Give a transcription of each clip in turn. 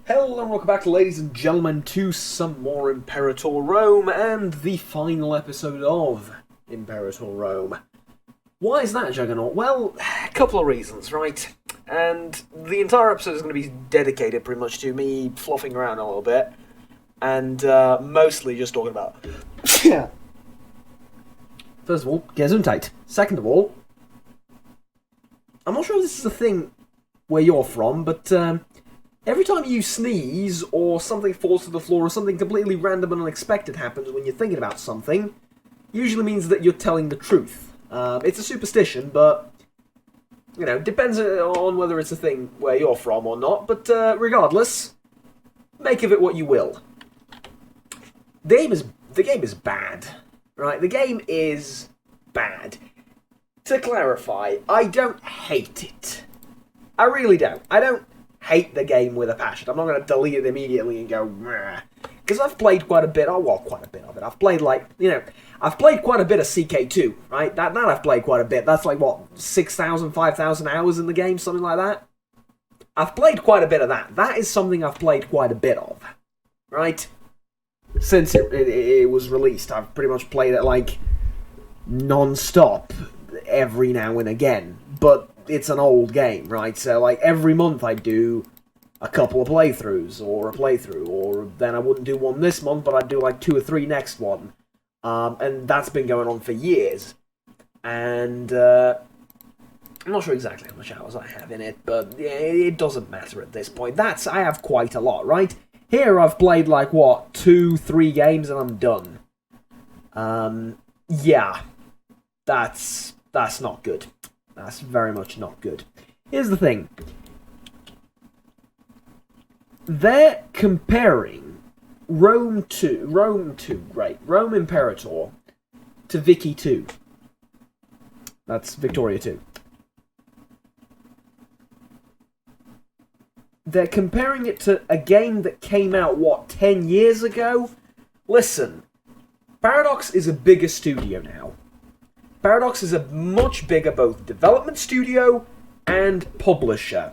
Hello and welcome back, ladies and gentlemen, to some more Imperator Rome and the final episode of Imperator Rome. Why is that, Juggernaut? Well, a couple of reasons, right? And the entire episode is going to be dedicated pretty much to me fluffing around a little bit and mostly just talking about... Yeah. First of all, get zoom tight. Second of all, I'm not sure if this is a thing where you're from, but every time you sneeze, or something falls to the floor, or something completely random and unexpected happens when you're thinking about something, usually means that you're telling the truth. It's a superstition, but, you know, depends on whether it's a thing where you're from or not, but regardless, make of it what you will. The game is bad, right? The game is bad. To clarify, I don't hate it. I really don't. I don't hate the game with a passion. I'm not going to delete it immediately and go, because I've played quite a bit, quite a bit of it. I've played I've played quite a bit of CK2, right? That I've played quite a bit. That's like, what, 6,000, 5,000 hours in the game, something like that? I've played quite a bit of that. That is something I've played quite a bit of, right? Since it was released, I've pretty much played it, like, non-stop every now and again. But it's an old game, right? So, like, every month I do a couple of playthroughs, or a playthrough, or then I wouldn't do one this month, but I'd do, like, 2 or 3 next one. And that's been going on for years. And, I'm not sure exactly how much hours I have in it, but yeah, it doesn't matter at this point. I have quite a lot, right? Here I've played, like, what, 2, 3 games and I'm done. Yeah. That's not good. That's very much not good. Here's the thing. They're comparing Rome Imperator to Vicky 2. That's Victoria 2. They're comparing it to a game that came out, what, 10 years ago? Listen, Paradox is a bigger studio now. Paradox is a much bigger both development studio and publisher.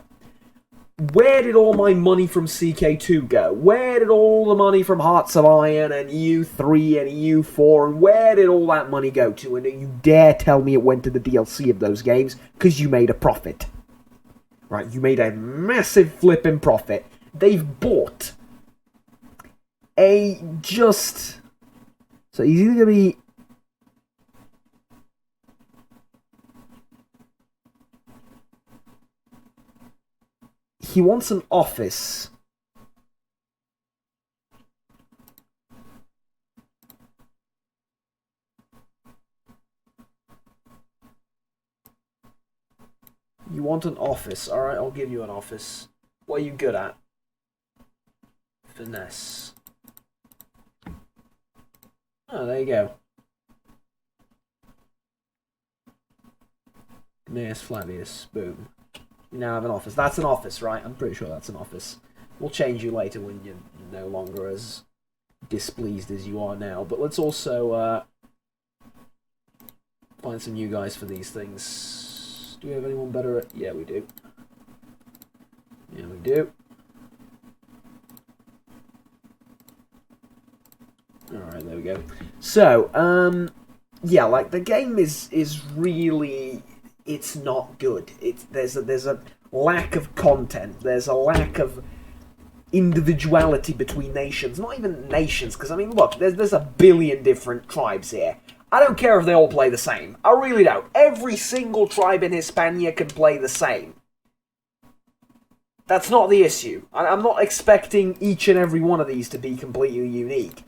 Where did all my money from CK2 go? Where did all the money from Hearts of Iron and EU3 and EU4, and where did all that money go to? And you dare tell me it went to the DLC of those games because you made a profit. Right, you made a massive flipping profit. They've bought a just... So he's either going to be... He wants an office. You want an office. Alright, I'll give you an office. What are you good at? Finesse. Oh, there you go. Gnaeus Flavius. Boom. You now have an office. That's an office, right? I'm pretty sure that's an office. We'll change you later when you're no longer as displeased as you are now. But let's also find some new guys for these things. Do we have anyone better at... Yeah, we do. Yeah, we do. Alright, there we go. So, yeah, like, the game is really... It's not good. There's a lack of content. There's a lack of individuality between nations. Not even nations, because, I mean, look, there's a billion different tribes here. I don't care if they all play the same. I really don't. Every single tribe in Hispania can play the same. That's not the issue. I'm not expecting each and every one of these to be completely unique.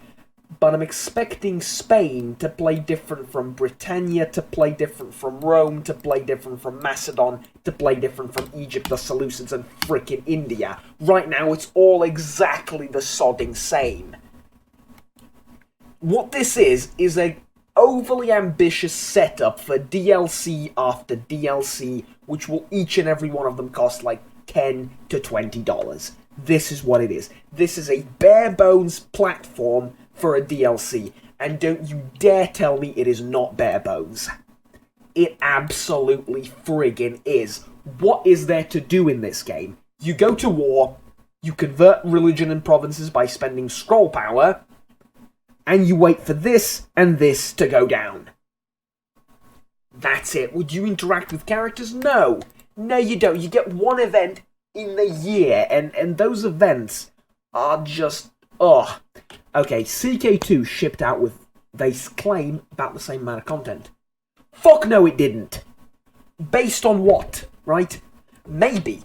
But I'm expecting Spain to play different from Britannia, to play different from Rome, to play different from Macedon, to play different from Egypt, the Seleucids, and frickin' India. Right now, it's all exactly the sodding same. What this is a overly ambitious setup for DLC after DLC, which will each and every one of them cost like $10 to $20. This is what it is. This is a bare-bones platform for a DLC, and don't you dare tell me it is not bare bones. It absolutely friggin' is. What is there to do in this game? You go to war, You convert religion and provinces by spending scroll power, and you wait for this and this to go down. That's it. Would you interact with characters? No. No, you don't. You get one event in the year, and those events are just... ugh. Okay, CK2 shipped out with, they claim, about the same amount of content. Fuck no, it didn't. Based on what, right? Maybe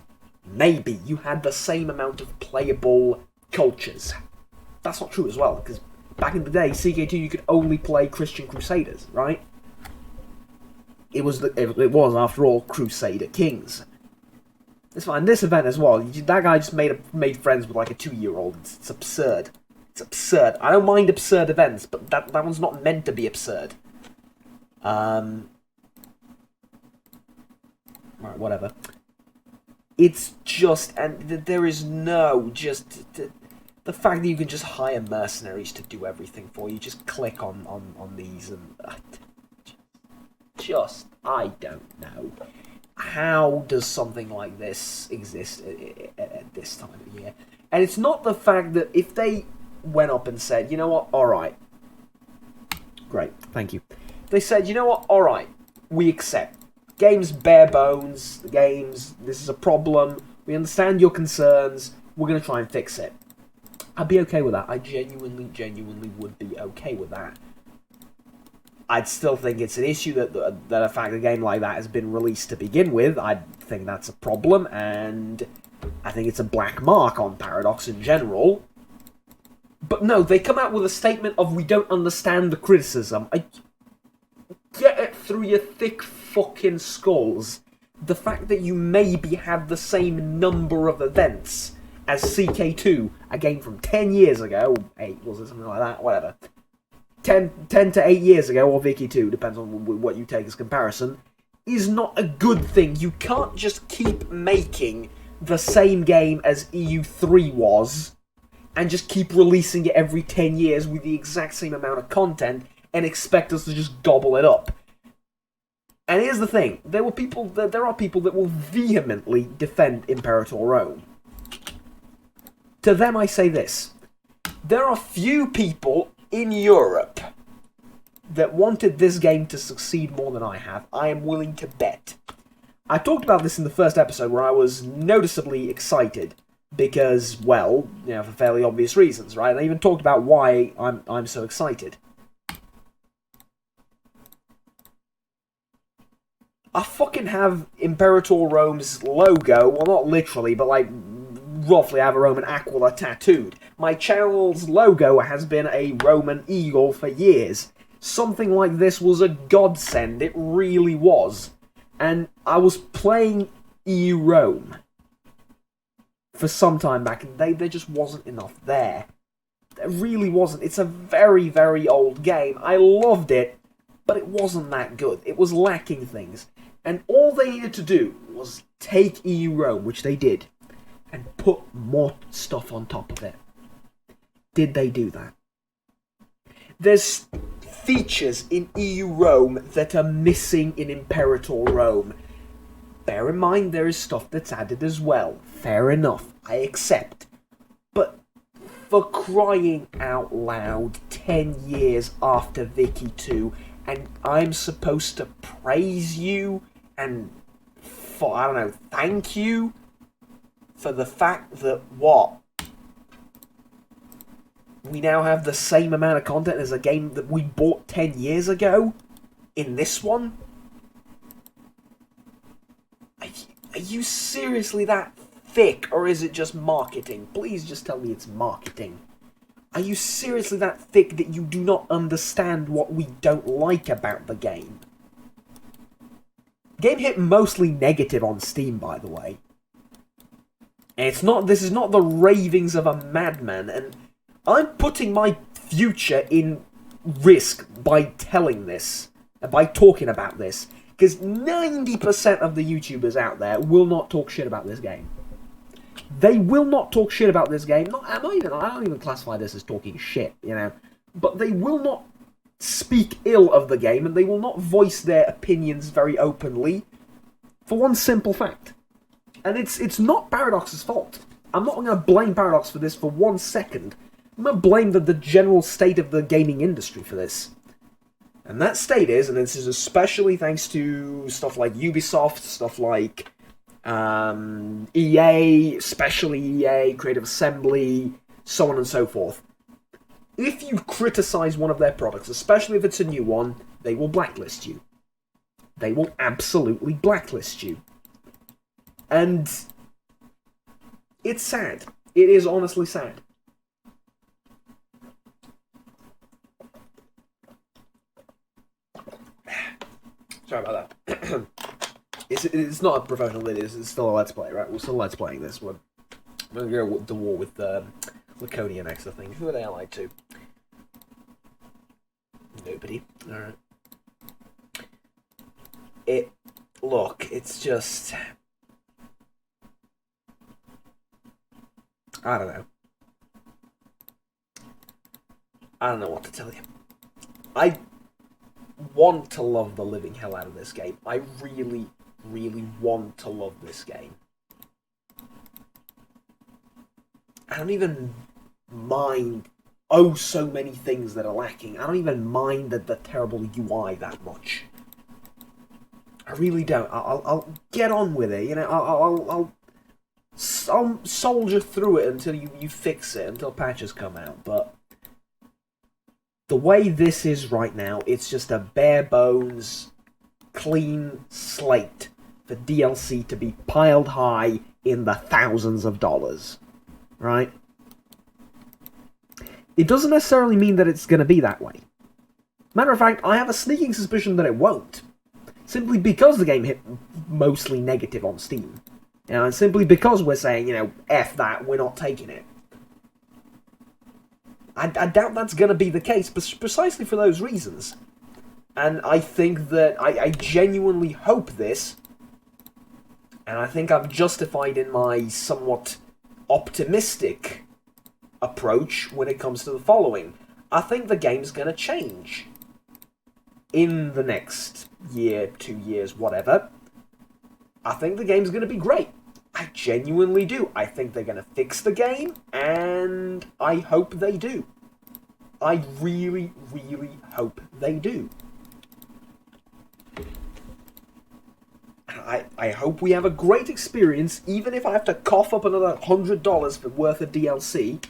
you had the same amount of playable cultures. That's not true as well, because back in the day, CK2, you could only play Christian Crusaders, right? It was, after all, Crusader Kings. It's fine. This event as well, that guy just made friends with like a 2-year-old. It's absurd. It's absurd. I don't mind absurd events, but that one's not meant to be absurd. Right, whatever. It's just, and there is no, just, the fact that you can just hire mercenaries to do everything for you, just click on these and... just, I don't know. How does something like this exist at this time of year? And it's not the fact that if they went up and said, you know what, alright. Great, thank you. They said, you know what, alright, we accept. Game's bare bones, the game's, this is a problem, we understand your concerns, we're going to try and fix it. I'd be okay with that. I genuinely would be okay with that. I'd still think it's an issue that the fact a game like that has been released to begin with. I think that's a problem, and I think it's a black mark on Paradox in general. But no, they come out with a statement of, we don't understand the criticism. Get it through your thick fucking skulls. The fact that you maybe have the same number of events as CK2, a game from 10 years ago, 8, was it, something like that, whatever. 10 to 8 years ago, or Vicky 2, depends on what you take as comparison, is not a good thing. You can't just keep making the same game as EU3 was, and just keep releasing it every 10 years with the exact same amount of content, and expect us to just gobble it up. And here's the thing, there are people that will vehemently defend Imperator Rome. To them I say this, there are few people in Europe that wanted this game to succeed more than I have. I am willing to bet. I talked about this in the first episode where I was noticeably excited because, well, you know, for fairly obvious reasons, right? And I even talked about why I'm so excited. I fucking have Imperator Rome's logo, well, not literally, but like roughly I have a Roman Aquila tattooed. My channel's logo has been a Roman eagle for years. Something like this was a godsend, it really was. And I was playing EU Rome for some time back, and there just wasn't enough there. There really wasn't. It's a very, very old game. I loved it, but it wasn't that good. It was lacking things. And all they needed to do was take EU Rome, which they did, and put more stuff on top of it. Did they do that? There's features in EU Rome that are missing in Imperator Rome. Bear in mind there is stuff that's added as well. Fair enough, I accept. But for crying out loud, 10 years after Vicky 2, and I'm supposed to praise you and, for, I don't know, thank you for the fact that, what? We now have the same amount of content as a game that we bought 10 years ago in this one? Are you seriously that thick, or is it just marketing? Please just tell me it's marketing. Are you seriously that thick that you do not understand what we don't like about the game? The game hit mostly negative on Steam, by the way. And it's not, this is not the ravings of a madman, and I'm putting my future in risk by telling this, and by talking about this, because 90% of the YouTubers out there will not talk shit about this game. They will not talk shit about this game. I don't even classify this as talking shit, you know. But they will not speak ill of the game, and they will not voice their opinions very openly, for one simple fact. And it's not Paradox's fault. I'm not going to blame Paradox for this for 1 second. I'm going to blame the general state of the gaming industry for this. And that state is, and this is especially thanks to stuff like Ubisoft, stuff like EA, especially EA, Creative Assembly, so on and so forth. If you criticize one of their products, especially if it's a new one, they will blacklist you. They will absolutely blacklist you. And it's sad. It is honestly sad. Sorry about that. It's not a professional video, it's still a Let's Play, right? We're still Let's Playing this one. We're going to go to war with Laconia next, I think. Who are they allied to? Nobody. Alright. Look, it's just... I don't know. I don't know what to tell you. I want to love the living hell out of this game. I really, really want to love this game. I don't even mind, oh, so many things that are lacking. I don't even mind the terrible UI that much. I really don't. I'll get on with it, you know. I'll soldier through it until you fix it, until patches come out. But the way this is right now, it's just a bare bones, clean slate for DLC to be piled high in the thousands of dollars. Right? It doesn't necessarily mean that it's going to be that way. Matter of fact, I have a sneaking suspicion that it won't. Simply because the game hit mostly negative on Steam. You know, and simply because we're saying, you know, F that, we're not taking it. I doubt that's going to be the case, but precisely for those reasons. And I think that, I genuinely hope this, and I think I'm justified in my somewhat optimistic approach when it comes to the following. I think the game's going to change. In the next year, 2 years, whatever. I think the game's going to be great. I genuinely do. I think they're going to fix the game, and I hope they do. I really, really hope they do. I hope we have a great experience, even if I have to cough up another $100 for worth of DLC.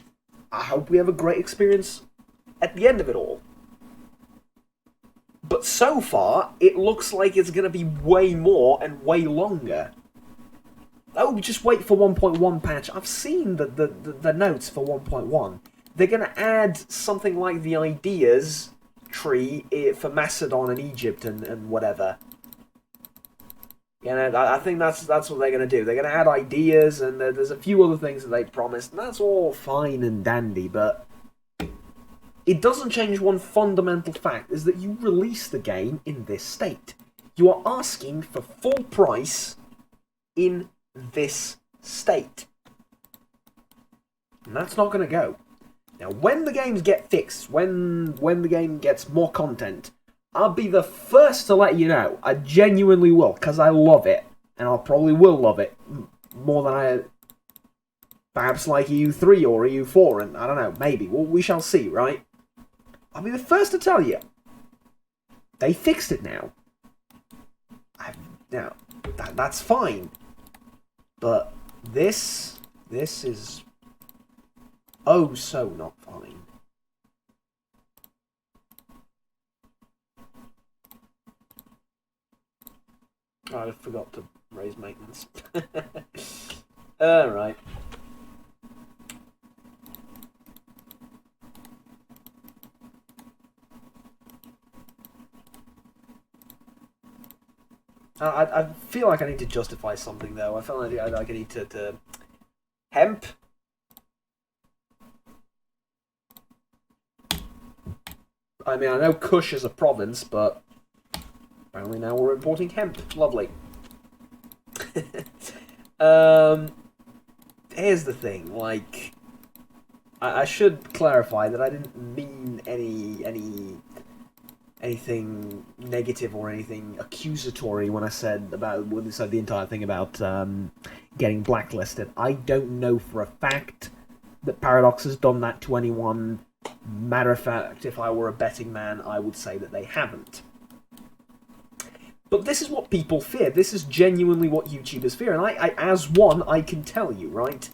I hope we have a great experience at the end of it all. But so far, it looks like it's going to be way more and way longer. Oh, just wait for 1.1 patch. I've seen the notes for 1.1. They're going to add something like the ideas tree for Macedon and Egypt and whatever. You know, I think that's what they're going to do. They're going to add ideas, and there's a few other things that they promised, and that's all fine and dandy, but it doesn't change one fundamental fact, is that you release the game in this state. You are asking for full price in this state. And that's not going to go. Now, when the games get fixed, when the game gets more content, I'll be the first to let you know. I genuinely will, because I love it. And I probably will love it more than I perhaps like EU3 or EU4, and I don't know, maybe. Well, we shall see, right? I'll be the first to tell you. They fixed it now. Now, that's fine. But this is oh so not fine. Oh, I forgot to raise maintenance. Alright. I feel like I need to justify something, though. I feel like I need to hemp. I mean, I know Kush is a province, but apparently now we're importing hemp. Lovely. Here's the thing, like, I should clarify that I didn't mean any anything negative or anything accusatory when I said the entire thing about getting blacklisted. I don't know for a fact that Paradox has done that to anyone. Matter of fact, if I were a betting man, I would say that they haven't. But this is what people fear. This is genuinely what YouTubers fear. And I as one, I can tell you, right?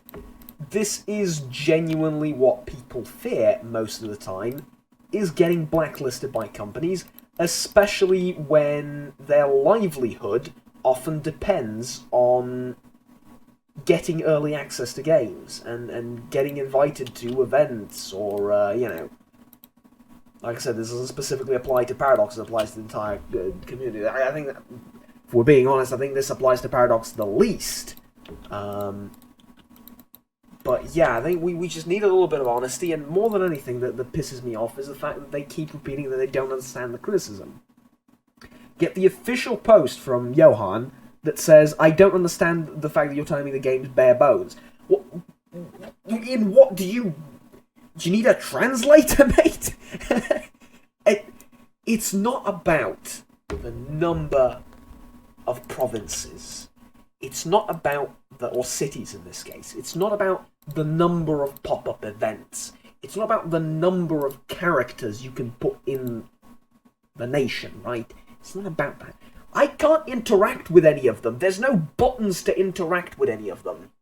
This is genuinely what people fear most of the time, is getting blacklisted by companies, especially when their livelihood often depends on getting early access to games and getting invited to events or, you know... Like I said, this doesn't specifically apply to Paradox, it applies to the entire community. I think that, if we're being honest, I think this applies to Paradox the least. But yeah, I think we just need a little bit of honesty, and more than anything that pisses me off is the fact that they keep repeating that they don't understand the criticism. Get the official post from Johan that says, I don't understand the fact that you're telling me the game's bare bones. What, in what do you need a translator, mate? It's not about the number of provinces. It's not about or cities in this case. It's not about the number of pop-up events. It's not about the number of characters you can put in the nation, right? It's not about that. I can't interact with any of them. There's no buttons to interact with any of them.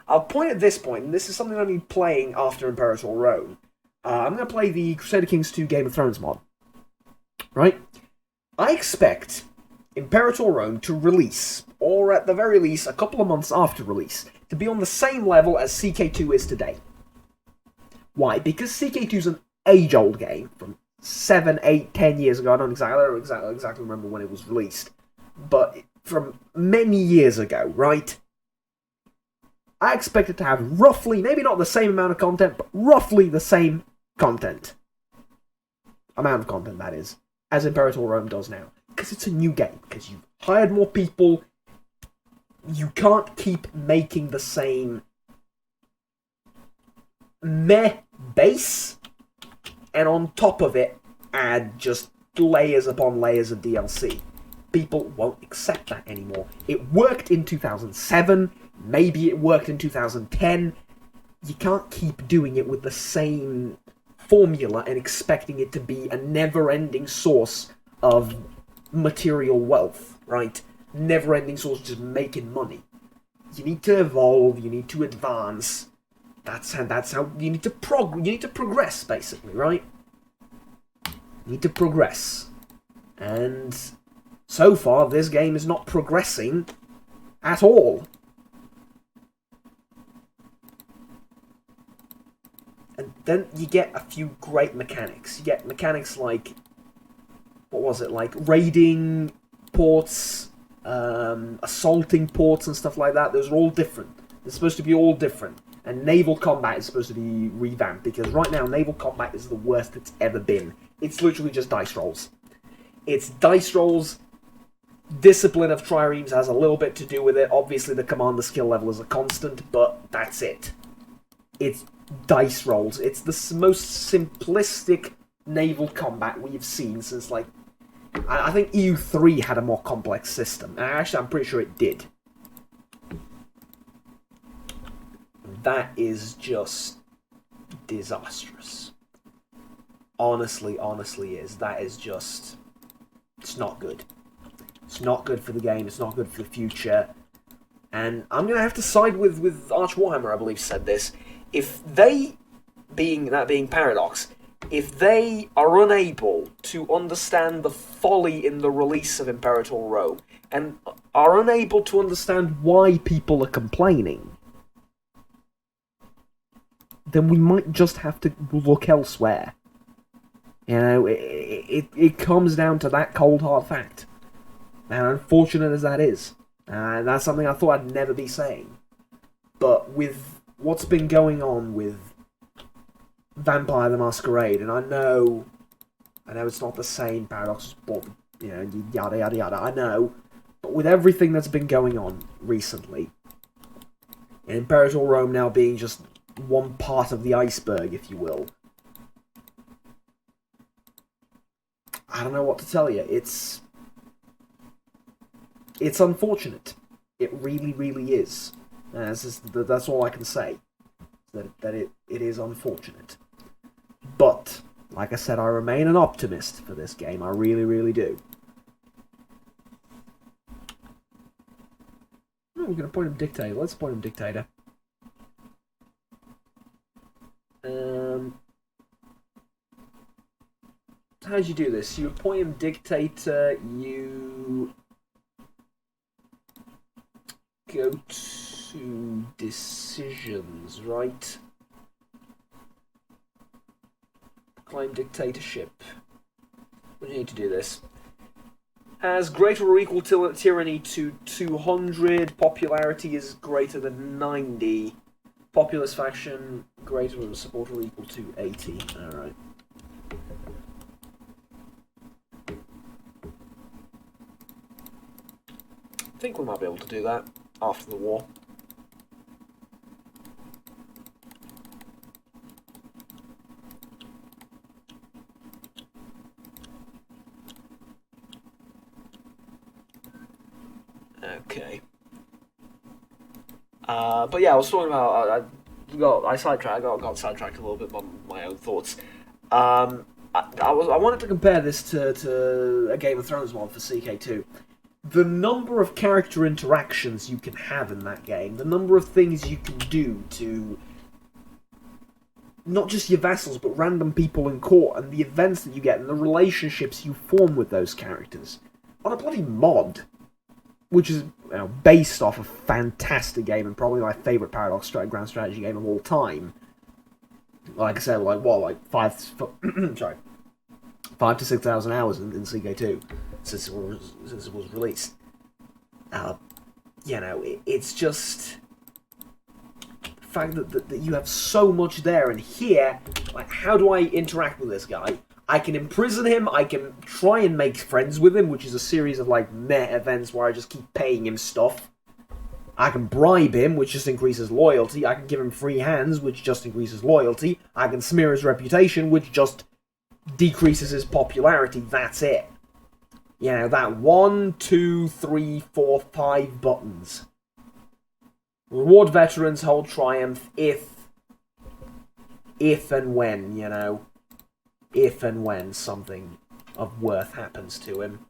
I'll point at this point, and this is something I'll be playing after Imperator Rome. I'm going to play the Crusader Kings 2 Game of Thrones mod. Right? I expect Imperator Rome to release, or at the very least, a couple of months after release, to be on the same level as CK2 is today. Why? Because CK2 is an age-old game from 7, 8, 10 years ago. I don't exactly remember when it was released. But from many years ago, right? I expect it to have roughly, maybe not the same amount of content, but roughly the same content. Amount of content, that is, as Imperator Rome does now. Because it's a new game, because you've hired more people. You can't keep making the same meh base, and on top of it, add just layers upon layers of DLC. People won't accept that anymore. It worked in 2007, maybe it worked in 2010. You can't keep doing it with the same formula and expecting it to be a never-ending source of material wealth, right? Never-ending source of just making money. You need to evolve, you need to advance. That's how you need to progress, basically, right? You need to progress. And so far, this game is not progressing at all. And then you get a few great mechanics. You get mechanics like, what was it, like raiding ports, assaulting ports and stuff like that. Those are all different. They're supposed to be all different. And naval combat is supposed to be revamped, because right now naval combat is the worst it's ever been. It's literally just dice rolls. It's dice rolls. Discipline of triremes has a little bit to do with it. Obviously the commander skill level is a constant, but that's it. It's dice rolls. It's the most simplistic naval combat we've seen since, like, I think EU3 had a more complex system. Actually, I'm pretty sure it did. That is just disastrous. Honestly is. That is just... It's not good. It's not good for the game. It's not good for the future. And I'm going to have to side with Arch Warhammer, I believe, said this. If they, being Paradox, if they are unable to understand the folly in the release of Imperator Rome, and are unable to understand why people are complaining, then we might just have to look elsewhere. You know, it comes down to that cold hard fact. And unfortunate as that is, that's something I thought I'd never be saying. But with what's been going on with Vampire the Masquerade, and I know it's not the same Paradox, but, you know, yada yada yada, I know. But with everything that's been going on recently, and Imperator Rome now being just one part of the iceberg, if you will, I don't know what to tell you. It's unfortunate. It really, really is. That's all I can say. That it is unfortunate. But, like I said, I remain an optimist for this game. I really, really do. Oh, we're going to point him Dictator. Let's point him Dictator. How do you do this? You appoint him Dictator, you go to decisions, right? Claim dictatorship. We need to do this. Has greater or equal tyranny to 200. Popularity is greater than 90. Populist faction greater or support or equal to 80. Alright. I think we might be able to do that after the war. Okay. But yeah, I was talking about. I sidetracked. I got sidetracked a little bit by my own thoughts. I wanted to compare this to a Game of Thrones one for CK2. The number of character interactions you can have in that game, the number of things you can do to not just your vassals, but random people in court, and the events that you get, and the relationships you form with those characters, on a bloody mod, which is based off a fantastic game and probably my favourite Paradox grand strategy game of all time. Like I said, five to 6,000 hours in CK2 since it was released. It's just the fact that you have so much there, and here, like, how do I interact with this guy? I can imprison him, I can try and make friends with him, which is a series of, like, meh events where I just keep paying him stuff. I can bribe him, which just increases loyalty. I can give him free hands, which just increases loyalty. I can smear his reputation, which just decreases his popularity. That's it. That 1, 2, 3, 4, 5 buttons. Reward veterans, hold triumph, if and when, if and when something of worth happens to him.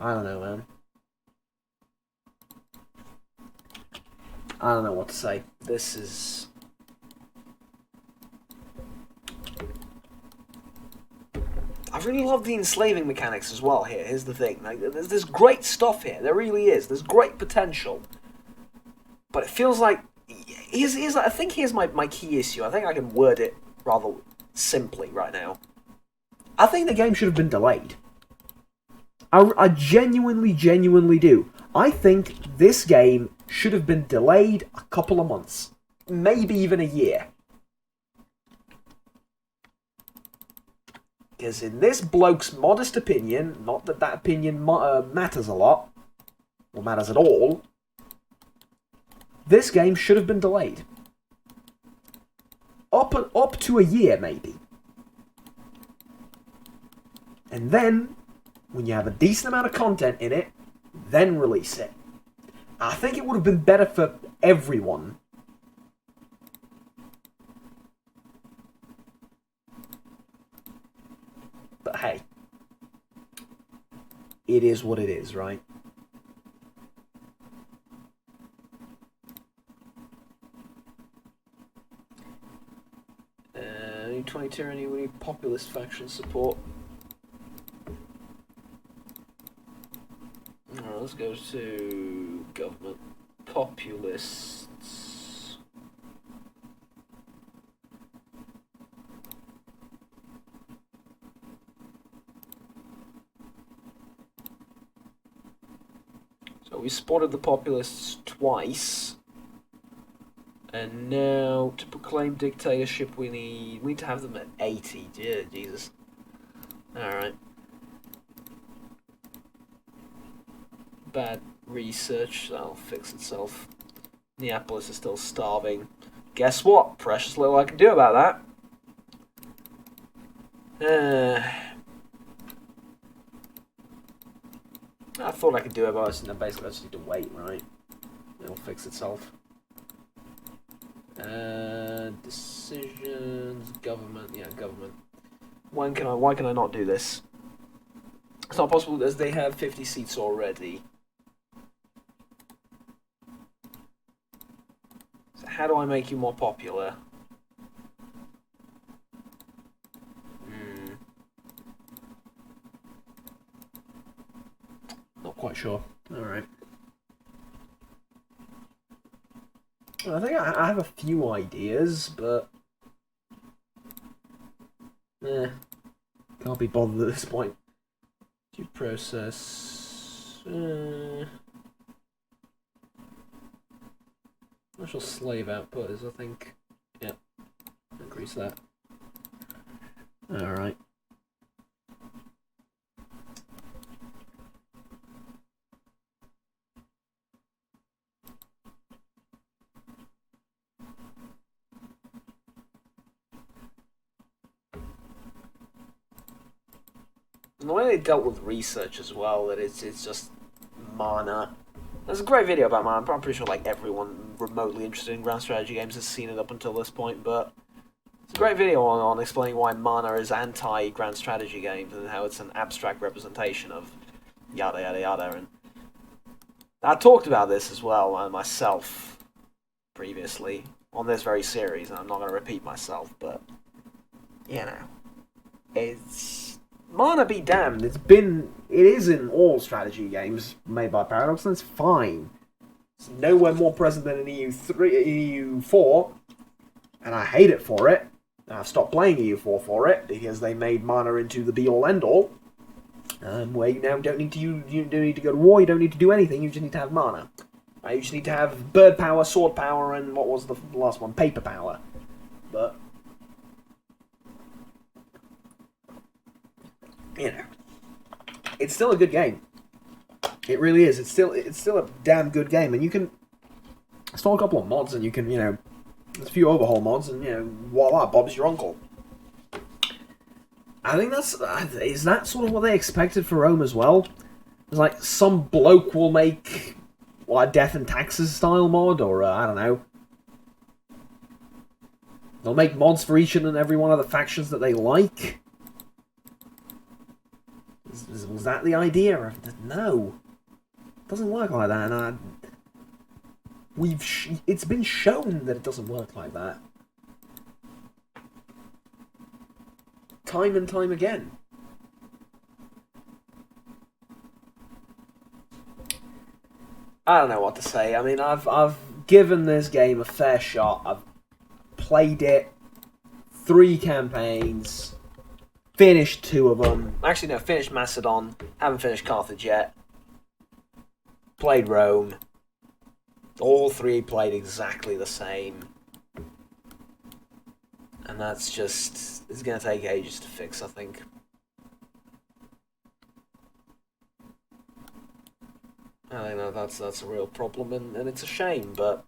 I don't know, man. I don't know what to say. This is... I really love the enslaving mechanics as well here. Here's the thing. Like, there's great stuff here. There really is. There's great potential. But it feels like... I think here's my key issue. I think I can word it rather simply right now. I think the game should have been delayed. I genuinely do. I think this game should have been delayed a couple of months. Maybe even a year. Because in this bloke's modest opinion, not that that opinion matters a lot, or matters at all, this game should have been delayed. Up to a year, maybe. And then, when you have a decent amount of content in it, then release it. I think it would have been better for everyone. But hey, it is what it is, right? Need 20 tyranny, we need populist faction support. Alright, let's go to government. Populists. So we spotted the populists twice. And now, to proclaim dictatorship, we need to have them at 80. Yeah, Jesus. Alright. Bad research, that'll fix itself. Neapolis is still starving. guess what? Precious little I can do about that. I thought I could do it, but basically I just need to wait, right? It'll fix itself. Decisions, government, yeah, government. Why can I not do this? It's not possible as they have 50 seats already. So how do I make you more popular? Not quite sure. Alright. I think I have a few ideas, but... can't be bothered at this point. Due process... National slave output is, I think... Yeah. Increase that. Alright. And the way they dealt with research as well, that it's just mana. There's a great video about mana. I'm pretty sure like everyone remotely interested in grand strategy games has seen it up until this point, but it's a great video on explaining why mana is anti-grand strategy games and how it's an abstract representation of yada yada yada. And I talked about this as well myself previously on this very series, and I'm not going to repeat myself, but you know, it's... Mana be damned, it is in all strategy games made by Paradox, and it's fine. It's nowhere more present than in EU4, and I hate it for it. I've stopped playing EU4 for it, because they made mana into the be-all end-all, where you now don't need to go to war, you don't need to do anything, you just need to have mana. You just need to have bird power, sword power, and what was the last one? Paper power. But... you know, it's still a good game. It really is. It's still a damn good game, and you can install a couple of mods, and you can, you know, there's a few overhaul mods, and you know, voila, Bob's your uncle. I think is that sort of what they expected for Rome as well? It's like some bloke will make a Death and Taxes style mod, or I don't know. They'll make mods for each and every one of the factions that they like. Was that the idea? No, it doesn't work like that, and it's been shown that it doesn't work like that, time and time again. I don't know what to say. I mean, I've given this game a fair shot. I've played it 3 campaigns. Finished 2 of them. Actually, no, finished Macedon. Haven't finished Carthage yet. Played Rome. All 3 played exactly the same. And that's just... it's going to take ages to fix, I think. I know that's a real problem, and it's a shame, but...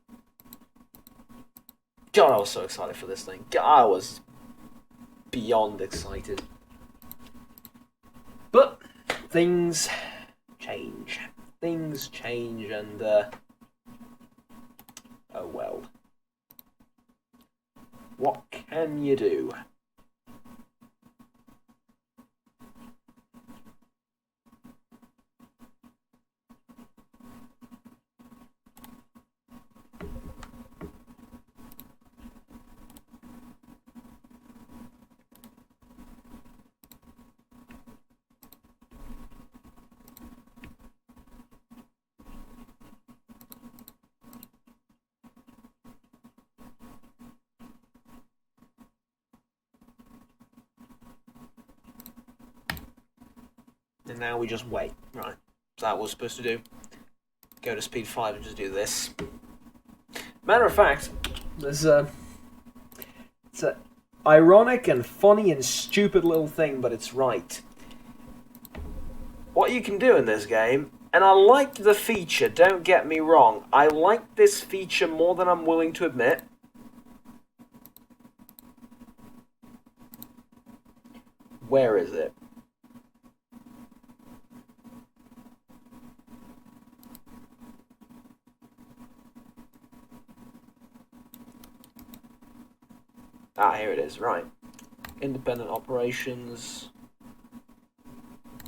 God, I was so excited for this thing. God, I was beyond excited. But things change. Things change, and oh well. What can you do? And now we just wait. Right. So that was supposed to do. Go to speed 5 and just do this. Matter of fact, there's it's a ironic and funny and stupid little thing, but it's right. What you can do in this game, and I like the feature, don't get me wrong, I like this feature more than I'm willing to admit. Where is it? Ah, here it is, right. Independent operations.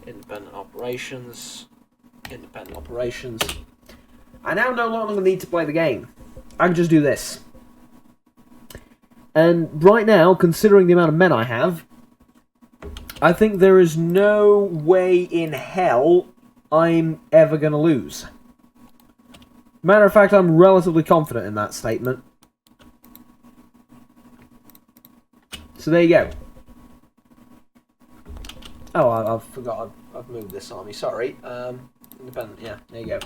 Independent operations. Independent operations. I now no longer need to play the game. I can just do this. And right now, considering the amount of men I have, I think there is no way in hell I'm ever going to lose. Matter of fact, I'm relatively confident in that statement. So there you go. Oh, I forgot. I've moved this army. Sorry. Independent. Yeah, there you go.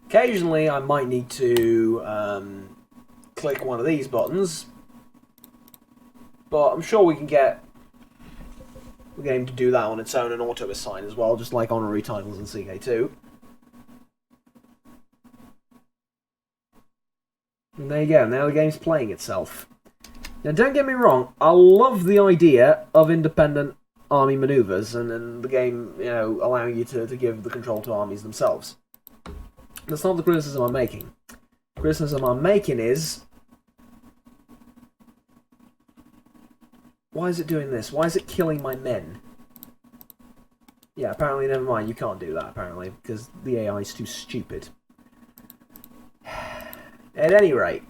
Occasionally, I might need to click one of these buttons, but I'm sure we can get the game to do that on its own and auto-assign as well, just like honorary titles in CK2. And there you go. Now the game's playing itself. Now, don't get me wrong, I love the idea of independent army maneuvers and the game, you know, allowing you to give the control to armies themselves. That's not the criticism I'm making. The criticism I'm making is, why is it doing this? Why is it killing my men? Yeah, apparently, never mind, you can't do that, apparently, because the AI is too stupid. At any rate.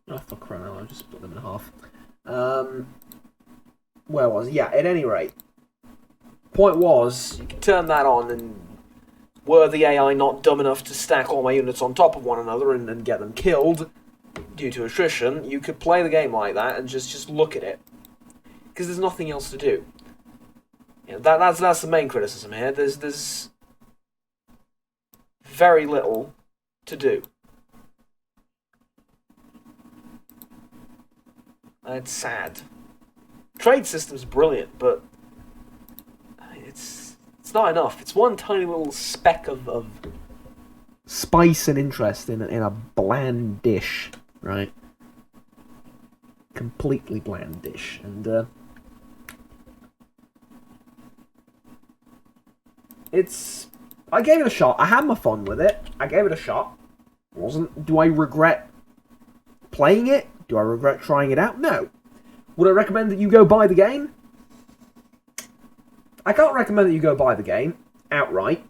Oh, for crying out loud, I just split them in half. Where was it? Yeah, at any rate. Point was, you can turn that on, and were the AI not dumb enough to stack all my units on top of one another and get them killed due to attrition, you could play the game like that and just look at it. Because there's nothing else to do. You know, that's the main criticism here. There's very little to do. It's sad. Trade system's brilliant, but it's not enough. It's one tiny little speck of spice and interest in a bland dish, right? Completely bland dish, and I gave it a shot. I had my fun with it. I gave it a shot. Do I regret playing it? Do I regret trying it out? No. Would I recommend that you go buy the game? I can't recommend that you go buy the game outright.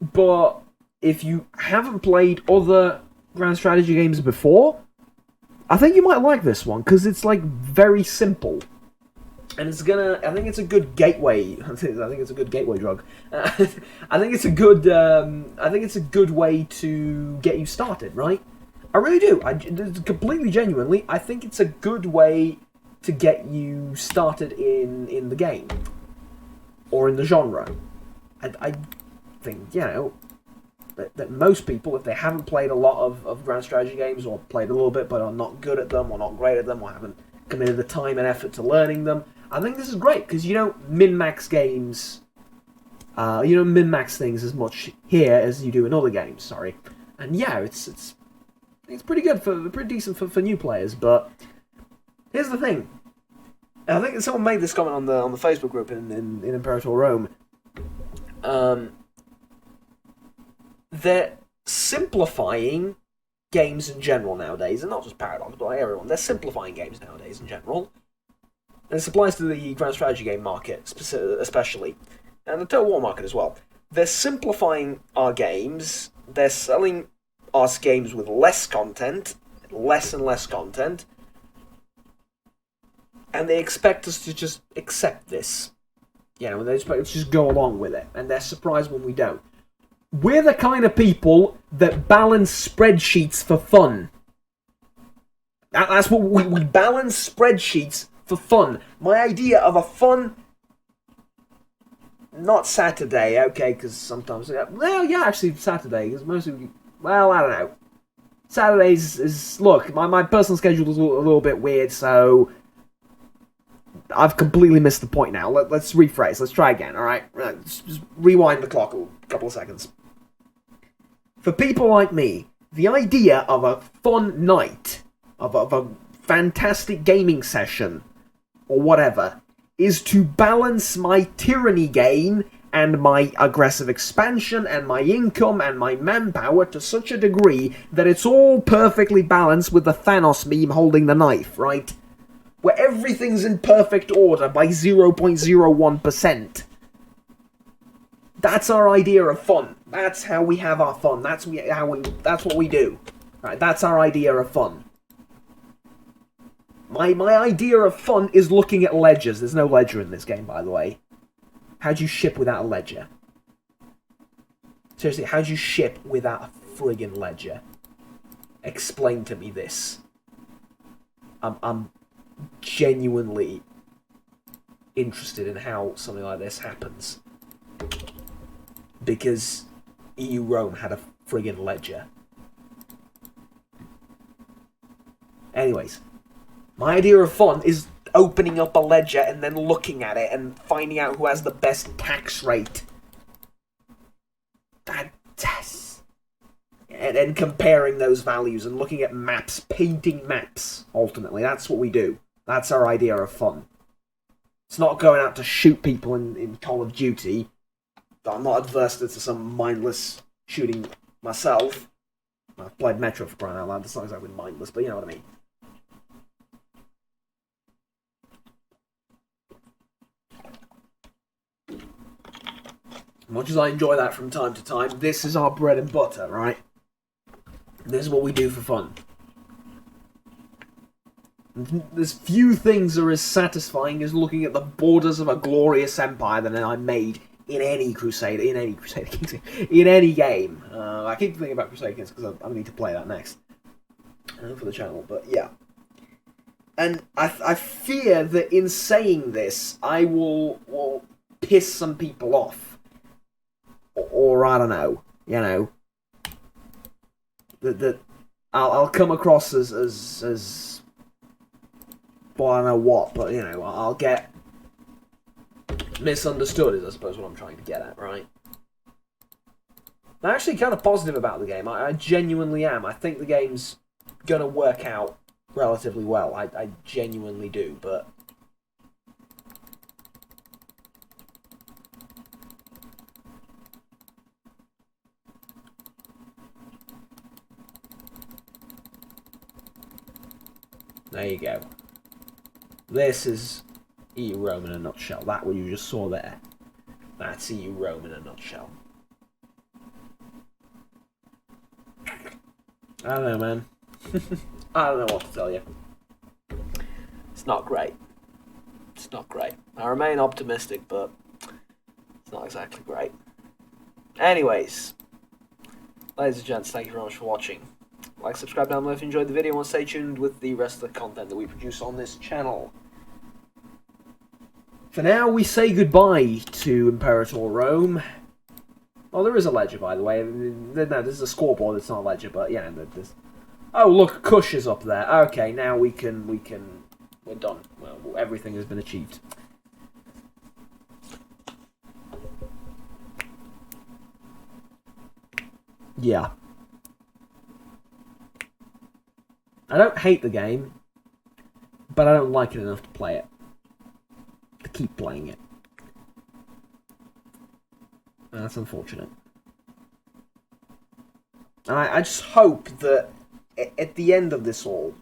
But if you haven't played other grand strategy games before, I think you might like this one, because it's like very simple. And I think it's a good gateway. I think it's a good gateway drug. I think it's a good way to get you started, right? I really do. Completely genuinely, I think it's a good way to get you started in the game. Or in the genre. I think, you know, that most people, if they haven't played a lot of grand strategy games, or played a little bit but are not good at them, or not great at them, or haven't committed the time and effort to learning them, I think this is great, because you don't min-max games, you don't min-max things as much here as you do in other games, sorry. And yeah, it's pretty good, pretty decent for new players, but here's the thing. I think someone made this comment on the Facebook group in Imperator Rome. They're simplifying games in general nowadays, and not just Paradox, but like everyone. They're simplifying games nowadays in general. And this applies to the grand strategy game market, especially, and the Total War market as well. They're simplifying our games. They're selling us games with less content, less and less content, and they expect us to just accept this. You know, they expect us to just go along with it, and they're surprised when we don't. We're the kind of people that balance spreadsheets for fun. That's what we balance spreadsheets for fun. My idea of a fun... Not Saturday, okay, because sometimes... Well, yeah, actually Saturday, because mostly... Well, I don't know. Saturdays is... Look, my personal schedule is a little bit weird, so... I've completely missed the point now. Let's rephrase. Let's try again, alright? Just rewind the clock a couple of seconds. For people like me, the idea of a fun night, of a fantastic gaming session, or whatever, is to balance my tyranny gain and my aggressive expansion and my income and my manpower to such a degree that it's all perfectly balanced with the Thanos meme holding the knife, right? Where everything's in perfect order by 0.01%. That's our idea of fun. That's how we have our fun. That's what we do. Right, that's our idea of fun. My idea of fun is looking at ledgers. There's no ledger in this game, by the way. How do you ship without a ledger? Seriously, how do you ship without a friggin' ledger? Explain to me this. I'm genuinely interested in how something like this happens. Because EU Rome had a friggin' ledger. Anyways, my idea of fun is opening up a ledger and then looking at it and finding out who has the best tax rate. And comparing those values and looking at maps, painting maps, ultimately. That's what we do. That's our idea of fun. It's not going out to shoot people in Call of Duty. I'm not adverse to some mindless shooting myself. I've played Metro for crying out loud. That's not exactly mindless, but you know what I mean. Much as I enjoy that from time to time, this is our bread and butter, right? This is what we do for fun. There's few things are as satisfying as looking at the borders of a glorious empire that I made in any Crusader, in any game. I keep thinking about Crusader Kings because I need to play that next for the channel, but yeah. And I fear that in saying this, I will piss some people off. Or I don't know, you know, that I'll come across as well, I don't know what, but you know, I'll get misunderstood is I suppose what I'm trying to get at, right? I'm actually kind of positive about the game. I genuinely am. I think the game's gonna work out relatively well. I genuinely do, but there you go. This is EU Rome in a nutshell. That what you just saw there. That's EU Rome in a nutshell. I don't know, man. I don't know what to tell you. It's not great. It's not great. I remain optimistic, but it's not exactly great. Anyways, ladies and gents, thank you very much for watching. Like, subscribe down below if you enjoyed the video, and stay tuned with the rest of the content that we produce on this channel. For now, we say goodbye to Imperator Rome. Oh, there is a ledger, by the way. No, there's a scoreboard, it's not a ledger, but yeah, there's... Oh, look, Kush is up there. Okay, now we're done. Well, everything has been achieved. Yeah. I don't hate the game, but I don't like it enough to play it. To keep playing it. And that's unfortunate. And I just hope that at the end of this all,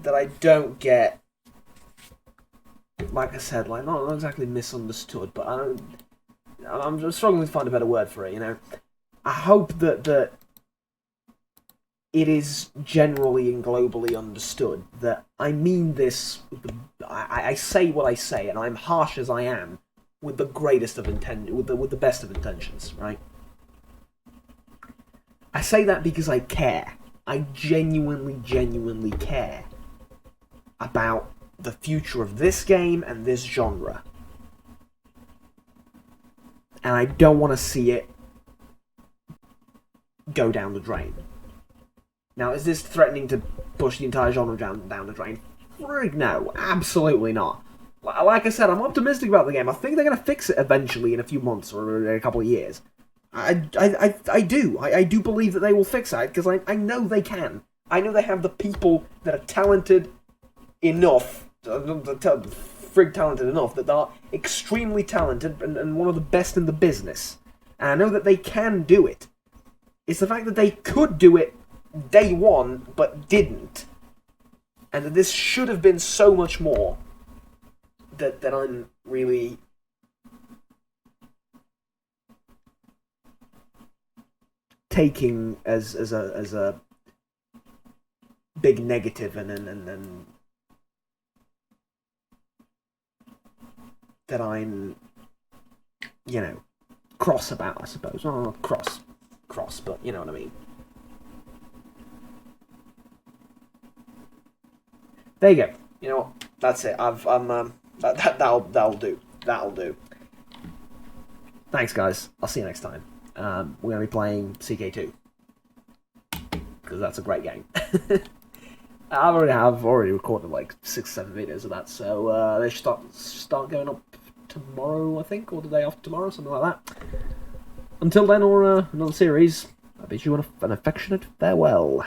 that I don't get, like I said, like not exactly misunderstood, but I'm struggling to find a better word for it, you know. I hope that it is generally and globally understood that I mean this. I say what I say, and I'm harsh as I am, with the greatest of with the best of intentions, right? I say that because I care. I genuinely care about the future of this game and this genre, and I don't want to see it go down the drain. Now, is this threatening to push the entire genre down the drain? Frig, no, absolutely not. Like I said, I'm optimistic about the game. I think they're going to fix it eventually in a few months or in a couple of years. I do. I do believe that they will fix it, because I know they can. I know they have the people that are talented enough, frig talented enough, that are extremely talented and one of the best in the business. And I know that they can do it. It's the fact that they could do it day one, but didn't. And that this should have been so much more that I'm really taking as a big negative and that I'm, you know, cross about, I suppose. Well, not cross, but you know what I mean. There you go. You know what? That's it. That'll do. That'll do. Thanks, guys. I'll see you next time. We're gonna be playing CK2 because that's a great game. I've already recorded like 6-7 videos of that, so they should start going up tomorrow, I think, or the day after tomorrow, something like that. Until then, or another series, I bid you an affectionate farewell.